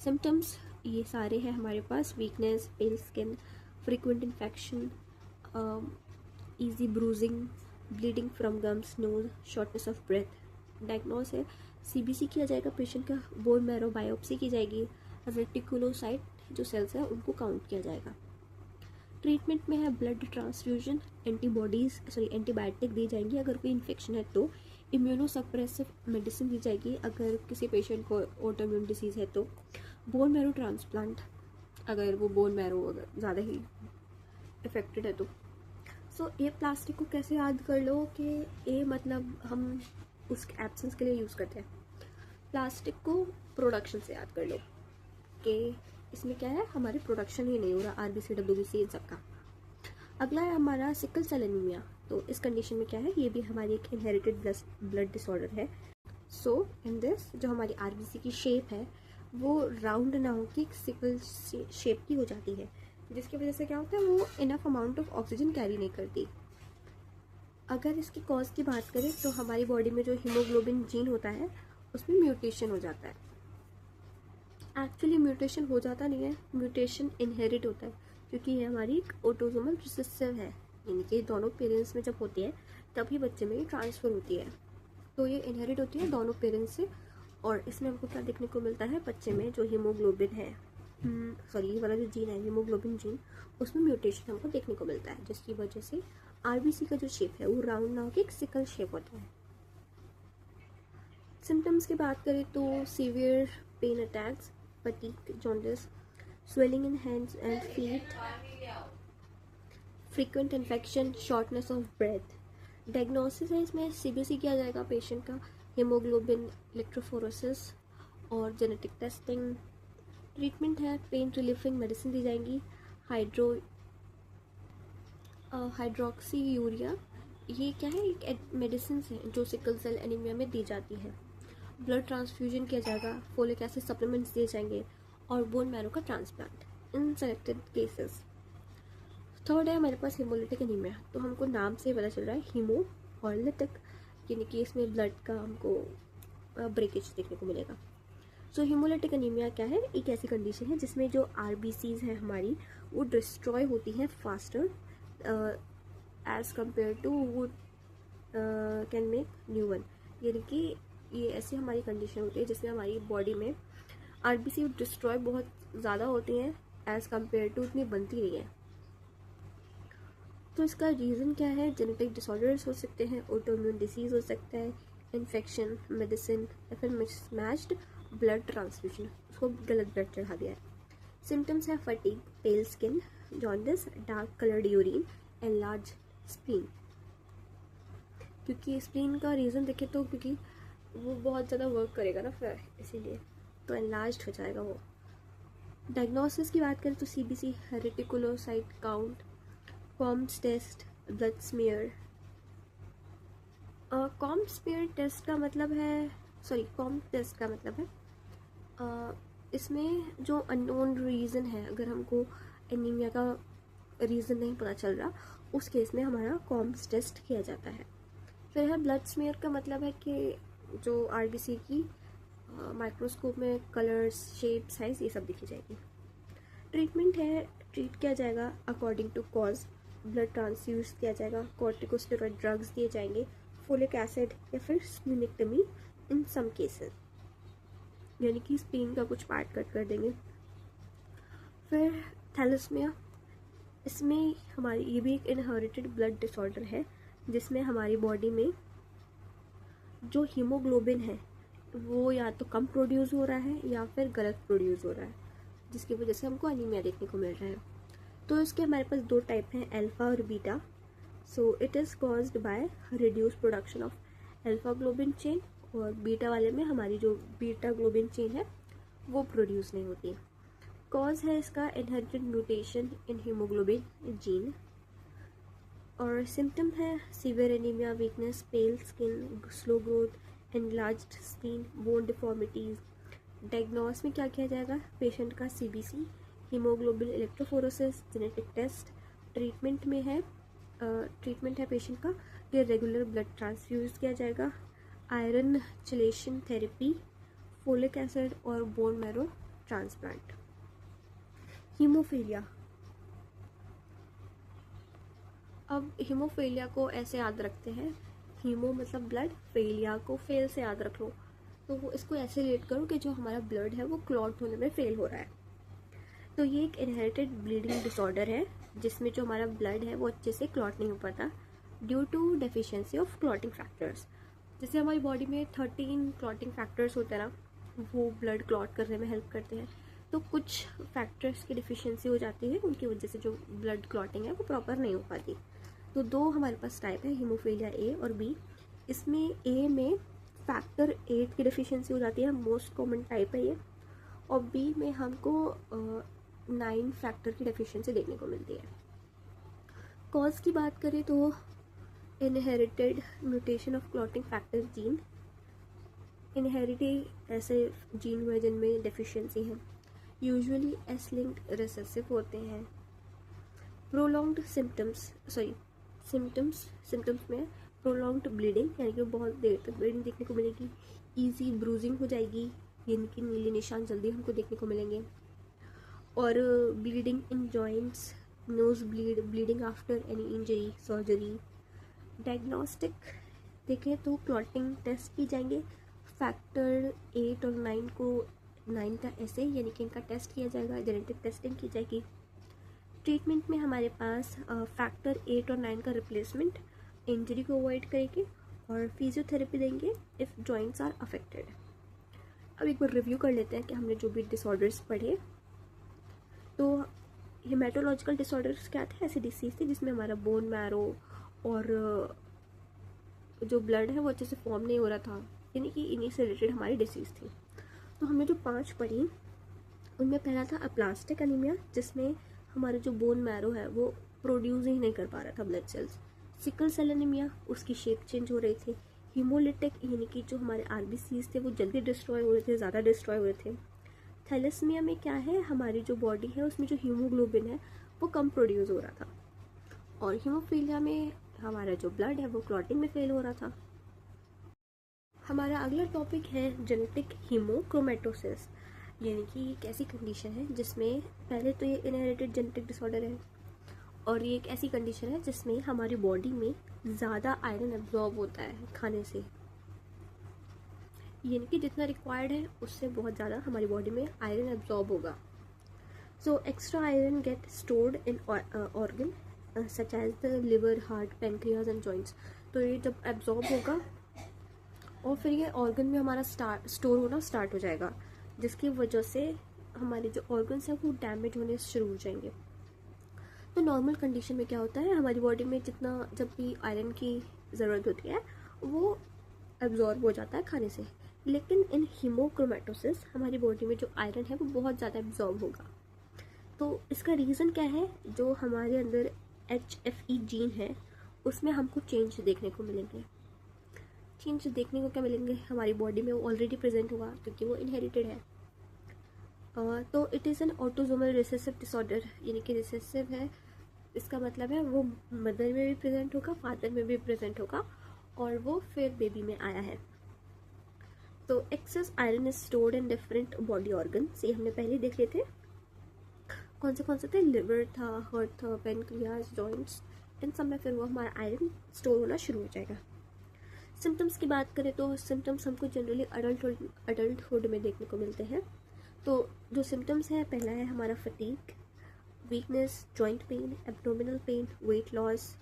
Symptoms ये सारे हैं हमारे पास: weakness, pale skin, frequent infection, easy bruising, bleeding from gums, nose, shortness of breath. Diagnose है CBC किया जाएगा पेशेंट का, बोन मैरो बायोप्सी की जाएगी, रेटिकुलोसाइट जो सेल्स हैं उनको काउंट किया जाएगा। ट्रीटमेंट में है ब्लड ट्रांसफ्यूजन, एंटीबायोटिक दी जाएंगी अगर कोई इन्फेक्शन है तो, इम्यूनोसप्रेसिव मेडिसिन दी जाएगी अगर किसी पेशेंट को ऑटोइम्यून डिसीज़ है तो, बोन मैरो ट्रांसप्लांट अगर वो बोन मैरो अगर ज़्यादा ही इफेक्टेड है तो। सो ए प्लास्टिक को कैसे याद कर लो कि ए मतलब हम उसके एब्सेंस के लिए यूज़ करते हैं, प्लास्टिक को प्रोडक्शन से याद कर लो कि इसमें क्या है, हमारे प्रोडक्शन ही नहीं हो रहा RBC, WBC इन सब का। अगला है हमारा सिकल सेल एनीमिया। तो इस कंडीशन में क्या है, ये भी हमारी एक इनहेरिटेड ब्लड डिसऑर्डर है। सो इन दिस जो हमारी RBC की शेप है वो राउंड ना हो कि सिकल शेप की हो जाती है, जिसकी वजह से क्या होता है, वो enough amount of oxygen carry नहीं करती। अगर इसकी कॉज की बात करें तो हमारी बॉडी में जो हीमोग्लोबिन जीन होता है उसमें म्यूटेशन हो जाता है। एक्चुअली म्यूटेशन हो जाता नहीं है, म्यूटेशन इनहेरिट होता है, क्योंकि ये हमारी ऑटोसोमल रिसेसिव है, यानी कि दोनों पेरेंट्स में जब होती है तभी बच्चे में ये ट्रांसफ़र होती है। तो ये इनहेरिट होती है दोनों पेरेंट्स से, और इसमें हमको क्या देखने को मिलता है, बच्चे में जो हीमोग्लोबिन है, ये वाला जो जीन है हीमोग्लोबिन जीन, उसमें म्यूटेशन हमको देखने को मिलता है, जिसकी वजह से RBC का जो शेप है वो राउंड ना होकर एक सिकल शेप होता है। सिम्टम्स की बात करें तो severe pain attacks, fatigue, jaundice, swelling in hands and feet, frequent infection, shortness of breath. Diagnosis है इसमें CBC किया जाएगा पेशेंट का, हीमोग्लोबिन इलेक्ट्रोफोरेसिस और जेनेटिक टेस्टिंग। ट्रीटमेंट है पेन रिलीफिंग मेडिसिन दी जाएंगी, हाइड्रोक्सी यूरिया, ये क्या है, एक मेडिसिन है जो सिकल सेल एनीमिया में दी जाती है। ब्लड ट्रांसफ्यूजन किया जाएगा, फोलिक एसिड सप्लीमेंट्स दिए जाएंगे, और बोन मैरो का ट्रांसप्लांट इन सेलेक्टेड केसेस। थर्ड है हमारे पास हीमोलिटिक एनीमिया। तो हमको नाम से पता चल रहा है हीमो और लिटिक, यानी कि इसमें ब्लड का हमको ब्रेकेज देखने को मिलेगा। सो हीमोलिटिक एनीमिया क्या है? एक ऐसी कंडीशन है जिसमें जो आरबीसीज है हमारी वो डिस्ट्रॉय होती हैं फास्टर एज कम्पेयर टू वो कैन मेक न्यू वन। यानी कि ये ऐसी हमारी कंडीशन होती है जिसमें हमारी बॉडी में आरबीसी डिस्ट्रॉय बहुत ज़्यादा होती हैं एज कम्पेयर टू उतनी बनती नहीं है। तो इसका रीज़न क्या है? जेनेटिक डिसऑर्डर्स हो सकते हैं, ऑटोइम्यून डिसीज़ हो सकता है, इन्फेक्शन, मेडिसिन या फिर मिसमैच्ड ब्लड ट्रांसफ्यूजन, उसको गलत ब्लड चढ़ा दिया है। सिम्टम्स है फटीग, पेल skin, jaundice, dark coloured urine, enlarge spleen. क्योंकि स्प्लीन का रीज़न देखें तो क्योंकि वो बहुत ज़्यादा वर्क करेगा ना फिर इसीलिए, तो एनलार्ज्ड हो जाएगा वो। डायग्नोसिस की बात करें तो CBC, reticulocyte count, Coombs test, blood smear. Coombs smear test का मतलब है, सॉरी कॉम्स टेस्ट का मतलब है इसमें जो अननोन रीज़न है, अगर हमको एनीमिया का रीज़न नहीं पता चल रहा उस केस में हमारा कॉम्स टेस्ट किया जाता है। फिर है ब्लड स्मीयर का मतलब है कि जो आरबीसी की माइक्रोस्कोप में कलर्स, शेप, साइज ये सब दिखी जाएगी। ट्रीटमेंट है, ट्रीट किया जाएगा according to cause, blood transfuse किया जाएगा, कॉर्टिकोस्टेरॉइड ड्रग्स दिए जाएंगे, फोलिक एसिड या फिर स्प्लीनेक्टमी इन सम केसेस, यानी कि स्प्लीन का कुछ पार्ट कट कर देंगे। फिर थैलेसीमिया, इसमें हमारी ये भी एक इनहेरिटेड ब्लड डिसऑर्डर है जिसमें हमारी बॉडी में जो हीमोग्लोबिन है वो या तो कम प्रोड्यूस हो रहा है या फिर गलत प्रोड्यूस हो रहा है, जिसकी वजह से हमको एनीमिया देखने को मिल रहा है। तो इसके हमारे पास दो टाइप हैं, अल्फा और beta. So it is caused by reduce production of alpha globin chain, और बीटा वाले में हमारी जो बीटा ग्लोबिन चेन है वो प्रोड्यूस नहीं होती। कॉज है इसका inherited mutation in haemoglobin gene. और सिम्टम है severe anaemia, weakness, pale skin, slow growth, enlarged spleen, bone deformities. Diagnose में क्या किया जाएगा? पेशेंट का CBC, haemoglobin electrophoresis, genetic test. Treatment में है ट्रीटमेंट है पेशेंट का कि रेगुलर ब्लड ट्रांसफ्यूज किया जाएगा, iron chelation therapy, folic acid और बोन मैरो ट्रांसप्लांट। हीमोफीलिया, अब हीमोफीलिया को ऐसे याद रखते हैं, हीमो मतलब ब्लड, फेलिया को फेल से याद रख लो, तो वो इसको ऐसे रिलेट करो कि जो हमारा ब्लड है वो क्लॉट होने में फेल हो रहा है। तो ये एक इनहेरिटेड ब्लीडिंग डिसऑर्डर है जिसमें जो हमारा ब्लड है वो अच्छे से क्लॉट नहीं हो पाता due to deficiency of clotting factors. जैसे हमारी बॉडी में 13 क्लॉटिंग फैक्टर्स होते हैं ना, वो ब्लड क्लॉट करने में हेल्प करते हैं। तो कुछ फैक्टर्स की डिफिशिएंसी हो जाती है, उनकी वजह से जो ब्लड क्लॉटिंग है वो प्रॉपर नहीं हो पाती। तो दो हमारे पास टाइप है, हीमोफीलिया ए और बी। इसमें ए में फैक्टर 8 की डिफिशिएंसी हो जाती है, मोस्ट कॉमन टाइप है ये, और बी में हमको 9 फैक्टर की डेफिशिएंसी देखने को मिलती है। कॉज की बात करें तो inherited mutation of clotting factor gene, inherited ऐसे जीन हुए जिनमें डेफिशिएंसी है, यूजुअली एस लिंक्ड रिसेसिव होते हैं। प्रोलॉन्ग्ड सिम्टम्स में प्रोलॉन्ग्ड ब्लीडिंग, यानी कि बहुत देर तक ब्लीडिंग देखने को मिलेगी, ईजी ब्रूजिंग हो जाएगी, यानी कि नीले निशान जल्दी हमको देखने को मिलेंगे, और bleeding in joints, nose bleed, bleeding after any injury, surgery. Diagnostic देखें तो क्लॉटिंग टेस्ट की जाएंगे, फैक्टर 8 और 9 को 9 का ऐसे यानी कि इनका टेस्ट किया जाएगा, जेनेटिक टेस्टिंग की जाएगी। ट्रीटमेंट में हमारे पास फैक्टर 8 और 9 का रिप्लेसमेंट, इंजरी को अवॉइड करेंगे और फिजियोथेरेपी देंगे इफ़ जॉइंट्स आर अफेक्टेड। अब एक बार रिव्यू कर लेते हैं कि हमने जो भी डिसऑर्डर्स पढ़े। तो हेमेटोलॉजिकल डिसऑर्डर्स क्या थे? ऐसी डिसीज़ थी जिसमें हमारा बोन मैरो और जो ब्लड है वो अच्छे से फॉर्म नहीं हो रहा था, यानी कि इन्हीं से रिलेटेड हमारी डिसीज़ थी। तो हमने जो 5 पढ़ी उनमें पहला था अप्लास्टिक एनीमिया, जिसमें हमारा जो बोन मैरो है वो प्रोड्यूस ही नहीं कर पा रहा था blood cells. Sickle cell anaemia, उसकी शेप चेंज हो रही थी। हीमोलिटिक, यानी कि जो हमारे आरबीसीज थे वो जल्दी डिस्ट्रॉय हो रहे थे, ज़्यादा डिस्ट्रॉय हो रहे थे। थैलेसीमिया में क्या है, हमारी जो बॉडी है उसमें जो हीमोग्लोबिन है वो कम प्रोड्यूस हो रहा था, और हीमोफीलिया में हमारा जो ब्लड है वो क्लॉटिंग में फेल हो रहा था। हमारा अगला टॉपिक है जेनेटिक हीमोक्रोमेटोसिस, यानी कि एक ऐसी कंडीशन है जिसमें पहले तो ये इनहेरिटेड जेनेटिक डिसऑर्डर है, और ये एक ऐसी कंडीशन है जिसमें हमारी बॉडी में ज़्यादा आयरन एब्जॉर्ब होता है खाने से, यानी कि जितना रिक्वायर्ड है उससे बहुत ज़्यादा हमारी बॉडी में आयरन एब्जॉर्ब होगा। So extra iron get stored in organ such as the liver, heart, pancreas and joints. तो ये जब एब्जॉर्ब होगा और फिर ये ऑर्गन में हमारा स्टोर होना स्टार्ट हो जाएगा, जिसकी वजह से हमारे जो ऑर्गन्स हैं वो डैमेज होने शुरू हो जाएंगे। तो नॉर्मल कंडीशन में क्या होता है, हमारी बॉडी में जितना जब भी आयरन की ज़रूरत होती है वो एब्जॉर्ब हो जाता है खाने से, लेकिन इन हीमोक्रोमेटोसिस हमारी बॉडी में जो आयरन है वो बहुत ज़्यादा एब्जॉर्ब होगा। तो इसका रीज़न क्या है, जो हमारे अंदर HFE जीन है उसमें हमको चेंज देखने को मिलेंगे। चेंज देखने को क्या मिलेंगे, हमारी बॉडी में वो ऑलरेडी प्रेजेंट होगा क्योंकि वो इनहेरिटेड है। तो it is an autosomal recessive disorder, यानी कि रिसेसिव है, इसका मतलब है वो मदर में भी प्रेजेंट होगा, फादर में भी प्रेजेंट होगा, और वो फिर बेबी में आया है। तो excess iron is stored in different body organs, ये हमने पहले देख लिए थे। कौन से थे, लिवर था, हार्ट था, पेनक्रियाज, जॉइंट्स, इन सब में फिर वो हमारा आयरन स्टोर होना शुरू हो जाएगा। सिम्टम्स की बात करें तो सिम्टम्स हमको जनरली अडल्टहुड में देखने को मिलते हैं। तो जो सिम्टम्स हैं, पहला है हमारा fatigue, weakness, joint pain, abdominal pain, weight loss,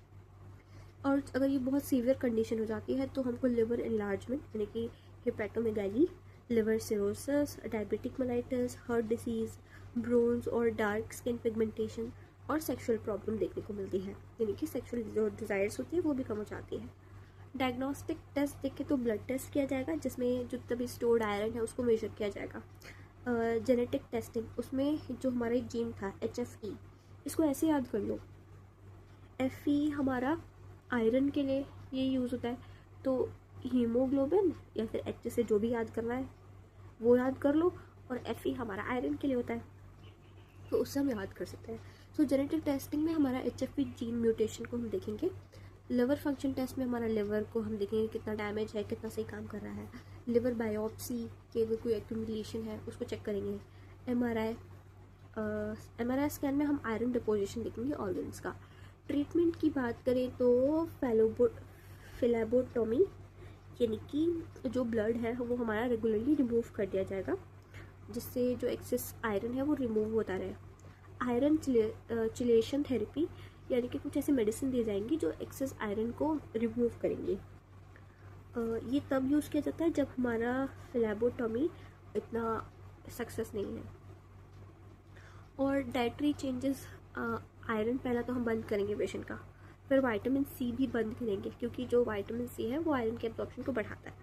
और अगर ये बहुत सीवियर कंडीशन हो जाती है तो हमको लिवर एनलार्जमेंट यानी कि hepatomegaly, liver cirrhosis, diabetic mellitus, heart disease, bronze और डार्क स्किन पिगमेंटेशन और सेक्सुअल प्रॉब्लम देखने को मिलती है, यानी कि सेक्सुअल जो डिज़ायर्स होती है वो भी कम हो जाती है। डायग्नोस्टिक टेस्ट देखें तो ब्लड टेस्ट किया जाएगा, जिसमें जो तभी स्टोर्ड आयरन है उसको मेजर किया जाएगा। जेनेटिक टेस्टिंग, उसमें जो हमारा एक जीन था HFE, इसको ऐसे याद कर लो, FE हमारा आयरन के लिए ये यूज़ होता है, तो हीमोग्लोबिन या फिर H से जो भी याद करना है वो याद कर लो, और FE हमारा आयरन के लिए होता है, तो उससे हम याद कर सकते हैं। सो जेनेटिक टेस्टिंग में हमारा HFE जीन म्यूटेशन को हम देखेंगे। लिवर फंक्शन टेस्ट में हमारा लिवर को हम देखेंगे कितना डैमेज है, कितना सही काम कर रहा है। लिवर बायोप्सी के अगर कोई एक्यूमुलेशन है उसको चेक करेंगे। MRI स्कैन में हम आयरन डिपोजिशन देखेंगे ऑर्गन्स का। ट्रीटमेंट की बात करें तो फिलेबोटोमी, यानी कि जो ब्लड है वो हमारा रेगुलरली रिमूव कर दिया जाएगा, जिससे जो एक्सेस आयरन है वो रिमूव होता रहे। आयरन चिलेशन थेरेपी, यानी कि कुछ ऐसी मेडिसिन दी जाएंगी जो एक्सेस आयरन को रिमूव करेंगे। ये तब यूज़ किया जाता है जब हमारा फिलेबोटोमी इतना सक्सेस नहीं है। और डाइटरी चेंजेस, आयरन पहला तो हम बंद करेंगे पेशेंट का, फिर विटामिन C भी बंद करेंगे, क्योंकि जो विटामिन C है वो आयरन के एब्जॉर्प्शन को बढ़ाता है।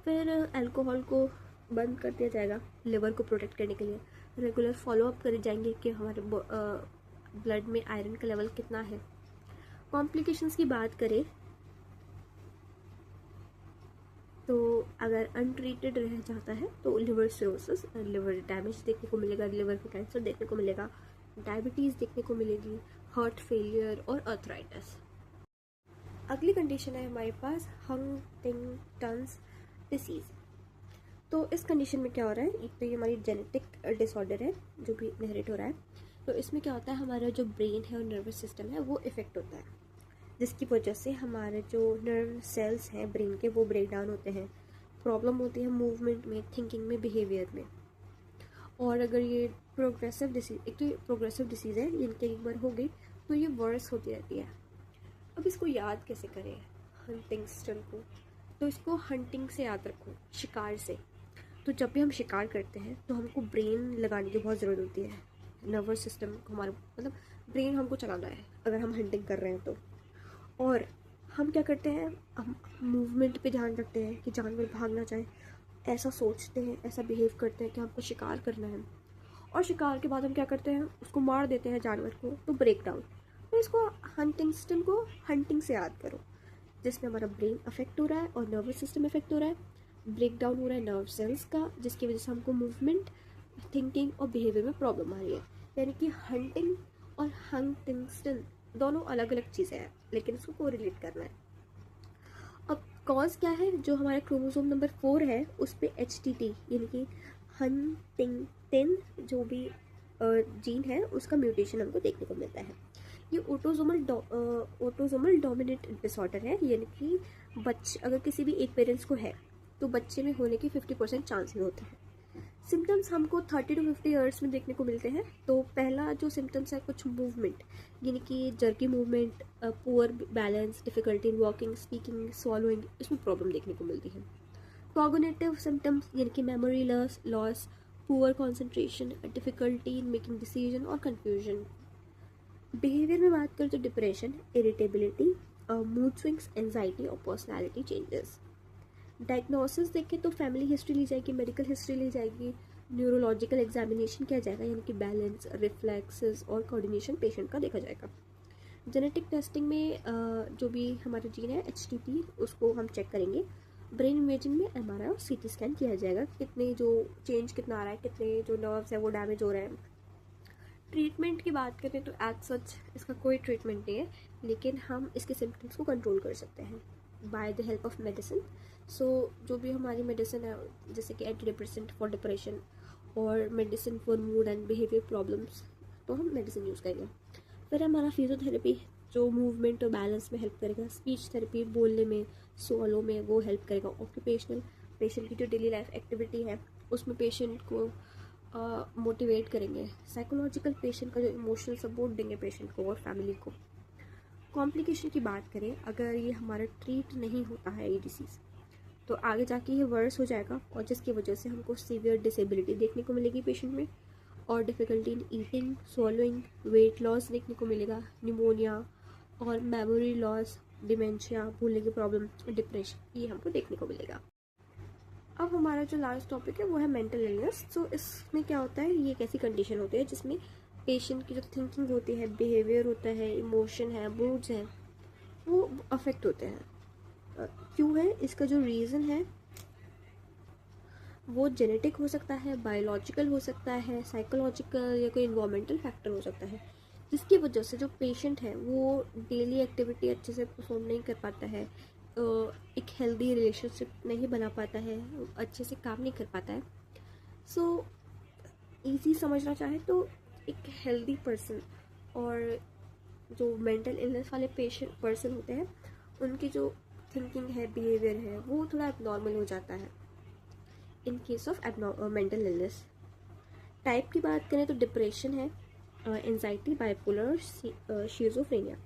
फिर अल्कोहल को बंद कर दिया जाएगा लिवर को प्रोटेक्ट करने के लिए। रेगुलर फॉलोअप करे जाएंगे कि हमारे ब्लड में आयरन का लेवल कितना है। कॉम्प्लिकेशंस की बात करें तो अगर अनट्रीटेड रह जाता है तो लिवर सिरोसिस, लिवर डैमेज देखने को मिलेगा, लिवर में कैंसर देखने को मिलेगा, डायबिटीज़ देखने को मिलेगी, हार्ट फेलियर और अर्थराइटिस। अगली कंडीशन है हमारे पास हंटिंगटन्स डिसीज़। तो इस कंडीशन में क्या हो रहा है, एक तो ये हमारी जेनेटिक डिसऑर्डर है जो भी इनहेरिट हो रहा है। तो इसमें क्या होता है, हमारा जो ब्रेन है और नर्वस सिस्टम है वो इफ़ेक्ट होता है, जिसकी वजह से हमारे जो नर्व सेल्स हैं ब्रेन के वो ब्रेक डाउन होते हैं, प्रॉब्लम होती है मूवमेंट में, थिंकिंग में, बिहेवियर में। और अगर ये प्रोग्रेसिव डिसीज़, एक तो ये प्रोग्रेसिव डिसीज़ है, इनके एक बार हो गई तो ये वर्स होती रहती है। अब इसको याद कैसे करें, हंटिंगटन को, तो इसको हंटिंग से याद रखो, शिकार से। तो जब भी हम शिकार करते हैं तो हमको ब्रेन लगाने की बहुत ज़रूरत होती है, नर्वस सिस्टम हमारा मतलब ब्रेन हमको चलाना है अगर हम हंटिंग कर रहे हैं तो। और हम क्या करते हैं, हम मूवमेंट पे ध्यान रखते हैं कि जानवर भाग ना जाए, ऐसा सोचते हैं, ऐसा बिहेव करते हैं कि हमको शिकार करना है, और शिकार के बाद हम क्या करते हैं, उसको मार देते हैं जानवर को, तो ब्रेक डाउन। तो इसको हंटिंगटन को हंटिंग से याद करो, जिसमें हमारा ब्रेन अफेक्ट हो रहा है और नर्वस सिस्टम अफेक्ट हो रहा है, ब्रेक डाउन हो रहा है नर्व सेल्स का, जिसकी वजह से हमको मूवमेंट थिंकिंग और बिहेवियर में प्रॉब्लम आ रही है। यानी कि हंटिंग और हंटिंगस्टन दोनों अलग अलग चीज़ें हैं, लेकिन इसको कोरिलेट करना है। अब कॉज क्या है, जो हमारे क्रोमोसोम नंबर 4 है उस पर HTT यानी कि हंटिंगटन जो भी जीन है उसका म्यूटेशन हमको देखने को मिलता है। ये ऑटोसोमल डोमिनेंट डिसऑर्डर है, यानी कि बच्चे अगर किसी भी एक पेरेंट्स को है तो बच्चे में होने के 50% चांसेस होते हैं। सिम्टम्स हमको 30 to 50 ईयर्स में देखने को मिलते हैं। तो पहला जो सिम्टम्स है कुछ मूवमेंट, यानी कि jerky movement, poor balance, difficulty in walking, speaking, swallowing, इसमें प्रॉब्लम देखने को मिलती है। कॉग्निटिव सिम्टम्स यानी कि memory loss, poor concentration, difficulty in making decision और कन्फ्यूजन। बिहेवियर में बात करें तो depression, irritability, mood swings, anxiety और पर्सनैलिटी चेंजेस। डायग्नोसिस देखें तो फैमिली हिस्ट्री ली जाएगी, मेडिकल हिस्ट्री ली जाएगी, न्यूरोलॉजिकल एग्जामिनेशन किया जाएगा, यानी कि बैलेंस, रिफ्लेक्सेस और कोऑर्डिनेशन पेशेंट का देखा जाएगा। जेनेटिक टेस्टिंग में जो भी हमारा जीन है HTT उसको हम चेक करेंगे। ब्रेन इमेजिंग में MRI और CT स्कैन किया जाएगा, कितने जो चेंज कितना आ रहा है, कितने जो नर्व्स है वो डैमेज हो रहे हैं। ट्रीटमेंट की बात करें तो एज सच इसका कोई ट्रीटमेंट नहीं है, लेकिन हम इसके सिम्टम्स को कंट्रोल कर सकते हैं by the help of medicine. So जो भी हमारी मेडिसिन है, जैसे कि एंटी डिप्रेसेंट फॉर डिप्रेशन और medicine for mood and behaviour problems, तो हम मेडिसिन यूज़ करेंगे। फिर हमारा फिजियोथेरेपी जो मूवमेंट और बैलेंस में हेल्प करेगा, स्पीच थेरेपी बोलने में, सोलो में वो हेल्प करेगा। ऑक्यूपेशनल, पेशेंट की जो डेली लाइफ एक्टिविटी है उसमें पेशेंट को मोटिवेट करेंगे। साइकोलॉजिकल, पेशेंट का जो इमोशनल सपोर्ट देंगे पेशेंट को और फैमिली को। कॉम्प्लिकेशन की बात करें, अगर ये हमारा ट्रीट नहीं होता है ये डिसीज़, तो आगे जाके ये वर्स हो जाएगा और जिसकी वजह से हमको सीवियर डिसेबिलिटी देखने को मिलेगी पेशेंट में, और difficulty in eating, swallowing, weight loss देखने को मिलेगा, निमोनिया और मेमोरी लॉस, डिमेंशिया, भूलने की प्रॉब्लम, डिप्रेशन, ये हमको देखने को मिलेगा। अब हमारा जो लास्ट टॉपिक है वो है मेंटल इलनेस। तो इसमें क्या होता है, ये एक ऐसी कंडीशन होती है जिसमें पेशेंट की जो थिंकिंग होती है, बिहेवियर होता है, इमोशन है, मूड्स हैं, वो अफेक्ट होते हैं। क्यों है, इसका जो रीज़न है वो जेनेटिक हो सकता है, बायोलॉजिकल हो सकता है, साइकोलॉजिकल या कोई इन्वायरमेंटल फैक्टर हो सकता है, जिसकी वजह से जो पेशेंट है वो डेली एक्टिविटी अच्छे से परफॉर्म नहीं कर पाता है, एक हेल्दी रिलेशनशिप नहीं बना पाता है, अच्छे से काम नहीं कर पाता है। सो ईजी समझना चाहे तो एक हेल्दी पर्सन और जो मेंटल इलनेस वाले पर्सन होते हैं उनकी जो थिंकिंग है, बिहेवियर है, वो थोड़ा एबनॉर्मल हो जाता है in case of mental illness. Type की बात करें तो डिप्रेशन है, एंजाइटी, बाइपोलर, शिज़ोफ्रेनिया।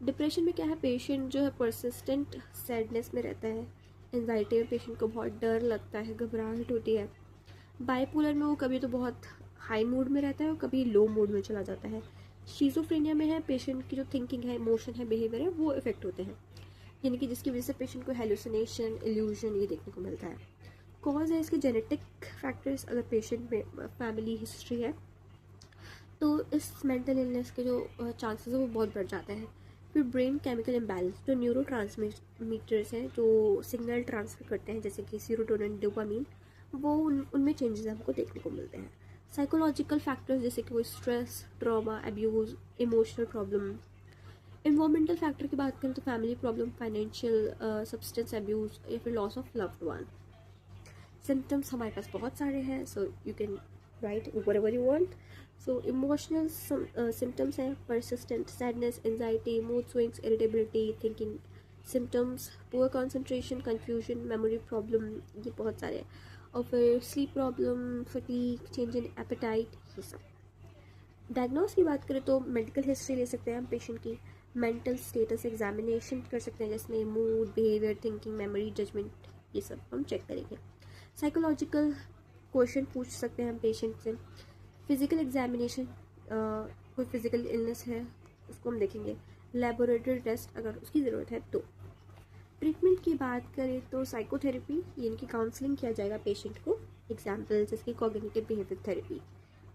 डिप्रेशन में क्या है, पेशेंट जो है परसिस्टेंट सैडनेस में रहता है। एंजाइटी में पेशेंट को बहुत डर लगता है, घबराहट होती है। बाइपोलर में वो कभी तो बहुत हाई मूड में रहता है और कभी लो मूड में चला जाता है। शिज़ोफ्रेनिया में है, पेशेंट की जो थिंकिंग है, इमोशन है, बिहेवियर है, वो इफेक्ट होते हैं, यानी कि जिसकी वजह से पेशेंट को हेलुसिनेशन, इल्यूजन ये देखने को मिलता है। कॉज है इसके जेनेटिक फैक्टर्स, अगर पेशेंट में फैमिली हिस्ट्री है तो इस मेंटल इलनेस के जो चांसेस है वो बहुत बढ़ जाते हैं। फिर ब्रेन केमिकल इम्बैलेंस, जो न्यूरो ट्रांसमीटर्स हैं जो सिग्नल ट्रांसफर करते हैं जैसे कि सीरोटोनिन, डोपामीन, वो उनमें चेंजेस हमको देखने को मिलते हैं। साइकोलॉजिकल फैक्टर्स जैसे कि वो stress, trauma, abuse, emotional problem. Environmental factor की बात करें तो family problem, financial, substance abuse या फिर loss of loved one. Symptoms हमारे पास बहुत सारे हैं, so you can write whatever you want. So emotional symptoms हैं, persistent sadness, anxiety, mood swings, irritability, thinking symptoms, poor concentration, confusion, memory problem, ये बहुत सारे हैं। और फिर sleep problem, fatigue, change in appetite, ये सब। डायग्नोस की बात करें तो मेडिकल हिस्ट्री ले सकते हैं हम पेशेंट की, मेंटल स्टेटस एग्जामिनेशन कर सकते हैं जिसमें mood, behaviour, thinking, memory, judgement, ये सब हम चेक करेंगे। साइकोलॉजिकल क्वेश्चन पूछ सकते हैं हम पेशेंट से। फिजिकल एग्जामिनेशन, कोई फिजिकल इलनेस है उसको हम देखेंगे। लेबोरेटरी टेस्ट अगर उसकी ज़रूरत है तो। ट्रीटमेंट की बात करें तो साइकोथेरेपी यानी कि काउंसलिंग किया जाएगा पेशेंट को। एग्जाम्पल जैसे कि कॉग्निटिव बिहेवियर थेरेपी,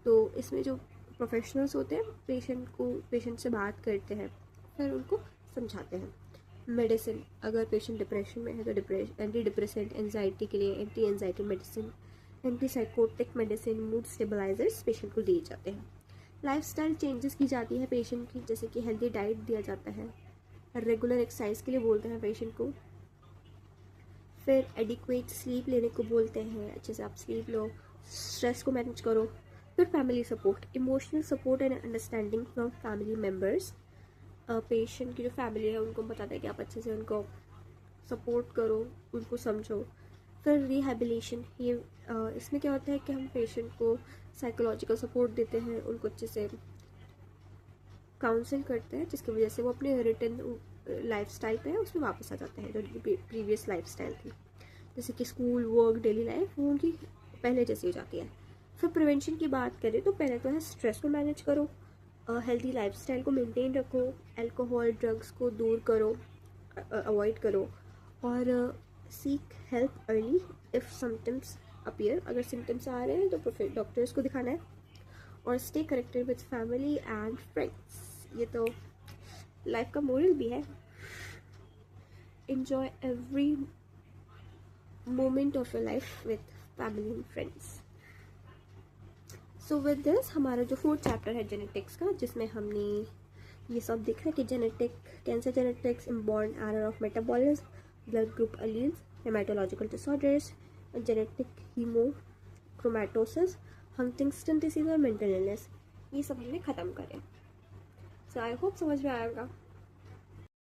तो इसमें जो प्रोफेशनल्स होते हैं पेशेंट से बात करते हैं, फिर उनको समझाते हैं। मेडिसिन, अगर पेशेंट डिप्रेशन में है तो एंटी डिप्रेसेंट, एंजाइटी के लिए anti anxiety medicine, antipsychotic medicine, mood stabilisers patient को दिए जाते हैं। लाइफस्टाइल चेंजेस की जाती है पेशेंट की, जैसे कि हेल्दी डाइट दिया जाता है, रेगुलर एक्सरसाइज के लिए बोलते हैं पेशेंट को, फिर एडिक्वेट स्लीप लेने को बोलते हैं, अच्छे से आप स्लीप लो, स्ट्रेस को मैनेज करो। फिर family support, emotional support and understanding from family members. Patient की जो फैमिली है उनको बताता है कि आप अच्छे से उनको सपोर्ट करो, उनको समझो। फिर रिहेबिलिटेशन, ये इसमें क्या होता है कि हम पेशेंट को साइकोलॉजिकल सपोर्ट देते हैं, उनको अच्छे से काउंसिल करते हैं, जिसकी वजह से वो अपने रिटर्न लाइफस्टाइल पे है उसमें वापस आ जाते हैं जो उनकी प्रीवियस लाइफस्टाइल थी, जैसे कि स्कूल, वर्क, डेली लाइफ वो उनकी पहले जैसी हो जाती है। फिर प्रिवेंशन की बात करें तो पहले तो है स्ट्रेस को मैनेज करो, हेल्दी लाइफस्टाइल को मेंटेन रखो, अल्कोहल ड्रग्स को दूर करो, अवॉइड करो, और seek help early if symptoms appear, अगर सिम्टम्स आ रहे हैं तो फिर डॉक्टर्स को दिखाना है, और stay connected with family and friends. ये तो लाइफ का मोरल भी है, enjoy every moment of your life with family and friends. So with this हमारा जो 4th चैप्टर है जेनेटिक्स का, जिसमें हमने ये सब देखा है कि genetic, cancer genetics, inborn error of metabolism, blood group alleles, haematological disorders, genetic haemochromatosis, Huntington disease और मेंटल इलनेस, ये सब हमने ख़त्म करे। सो आई होप समझ में आएगा।